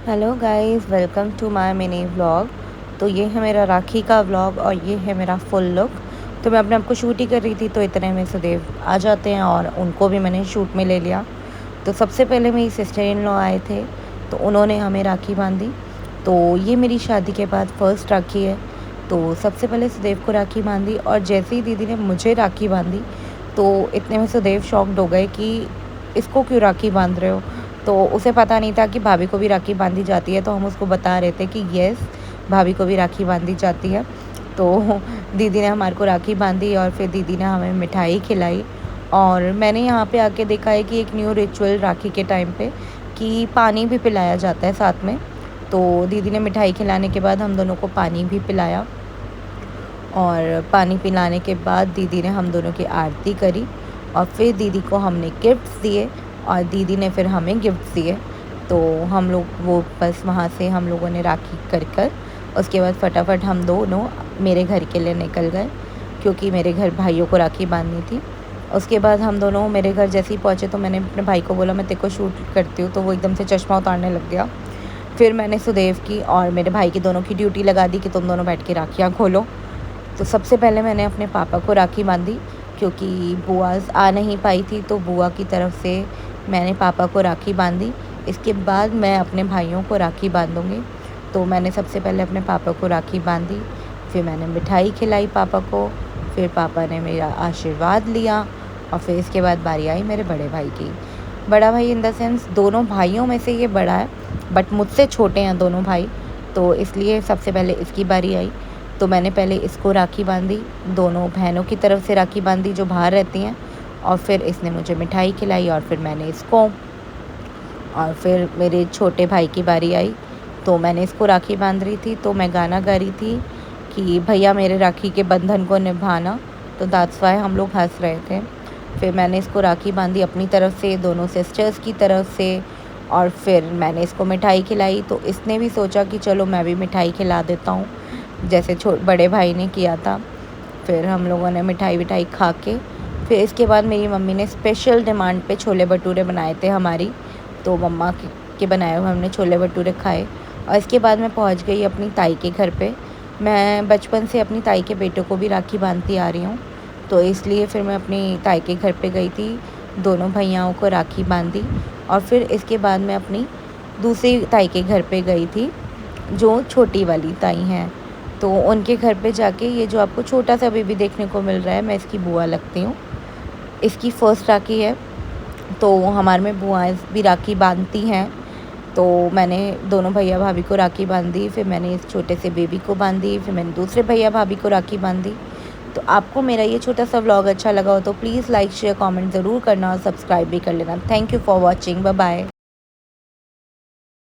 Hello guys, welcome to my mini vlog. तो ये है मेरा राखी का व्लॉग और ये है मेरा फुल लुक। तो मैं अपने आप को शूट ही कर रही थी, तो इतने में सुदेव आ जाते हैं और उनको भी मैंने शूट में ले लिया। तो सबसे पहले मेरी सिस्टर इन लॉ आए थे, तो उन्होंने हमें राखी बांधी। तो ये मेरी शादी के बाद फर्स्ट राखी है। तो सबसे पहले सुदेव को राखी बांधी और जैसे ही दीदी ने मुझे राखी बांधी तो इतने में सुदेव शॉक्ड हो गए कि इसको क्यों राखी बांध रहे हो। तो उसे पता नहीं था कि भाभी को भी राखी बांधी जाती है, तो हम उसको बता रहे थे कि यस, भाभी को भी राखी बांधी जाती है। तो दीदी ने हमारे को राखी बांधी और फिर दीदी ने हमें मिठाई खिलाई। और मैंने यहाँ पे आके देखा है कि एक न्यू रिचुअल राखी के टाइम पे कि पानी भी पिलाया जाता है साथ में। तो दीदी ने मिठाई खिलाने के बाद हम दोनों को पानी भी पिलाया और पानी पिलाने के बाद दीदी ने हम दोनों की आरती करी और फिर दीदी को हमने गिफ्ट्स दिए और दीदी ने फिर हमें गिफ्ट्स दिए। तो हम लोग वो बस वहाँ से हम लोगों ने राखी कर उसके बाद फटाफट हम दोनों मेरे घर के लिए निकल गए, क्योंकि मेरे घर भाइयों को राखी बांधनी थी। उसके बाद हम दोनों मेरे घर जैसे ही पहुँचे तो मैंने अपने भाई को बोला मैं तेरे को शूट करती हूँ, तो वो एकदम से चश्मा उतारने लग गया। फिर मैंने सुदेव की और मेरे भाई की दोनों की ड्यूटी लगा दी कि तुम दोनों बैठ के राखियाँ खोलो। तो सबसे पहले मैंने अपने पापा को राखी बांधी, क्योंकि बुआ आ नहीं पाई थी, तो बुआ की तरफ से मैंने पापा को राखी बांधी। इसके बाद मैं अपने भाइयों को राखी बांधूँगी। तो मैंने सबसे पहले अपने पापा को राखी बांधी, फिर मैंने मिठाई खिलाई पापा को, फिर पापा ने मेरा आशीर्वाद लिया और फिर इसके बाद बारी आई मेरे बड़े भाई की। बड़ा भाई इन द सेंस दोनों भाइयों में से ये बड़ा है, बट मुझसे छोटे हैं दोनों भाई, तो इसलिए सबसे पहले इसकी बारी आई। तो मैंने पहले इसको राखी बांधी, दोनों बहनों की तरफ से राखी बांधी जो बाहर रहती हैं, और फिर इसने मुझे मिठाई खिलाई और फिर मैंने इसको, और फिर मेरे छोटे भाई की बारी आई तो मैंने इसको राखी बांध रही थी। तो मैं गाना गा रही थी कि भैया मेरे राखी के बंधन को निभाना, तो दैट्स वाई हम लोग हंस रहे थे। फिर मैंने इसको राखी बांधी अपनी तरफ से, दोनों सिस्टर्स की तरफ से, और फिर मैंने इसको मिठाई खिलाई। तो इसने भी सोचा कि चलो मैं भी मिठाई खिला देता हूँ, जैसे बड़े भाई ने किया था। फिर हम लोगों ने मिठाई विठाई खा के, फिर इसके बाद मेरी मम्मी ने स्पेशल डिमांड पे छोले भटूरे बनाए थे हमारी, तो मम्मा के बनाए हुए हमने छोले भटूरे खाए। और इसके बाद मैं पहुंच गई अपनी ताई के घर पे। मैं बचपन से अपनी ताई के बेटे को भी राखी बांधती आ रही हूँ, तो इसलिए फिर मैं अपनी ताई के घर पे गई थी, दोनों भैयाओं को राखी बांधी। और फिर इसके बाद मैं अपनी दूसरी ताई के घर पे गई थी, जो छोटी वाली ताई हैं। तो उनके घर पे जाके ये जो आपको छोटा सा बेबी देखने को मिल रहा है, मैं इसकी बुआ लगती हूँ। इसकी फ़र्स्ट राखी है, तो हमारे में बुआएँ भी राखी बांधती हैं। तो मैंने दोनों भैया भाभी को राखी बांधी, फिर मैंने इस छोटे से बेबी को बांधी, फिर मैंने दूसरे भैया भाभी को राखी बांधी। तो आपको मेरा ये छोटा सा व्लॉग अच्छा लगा हो तो प्लीज़ लाइक शेयर कमेंट ज़रूर करना और सब्सक्राइब भी कर लेना। Thank you for watching, bye bye.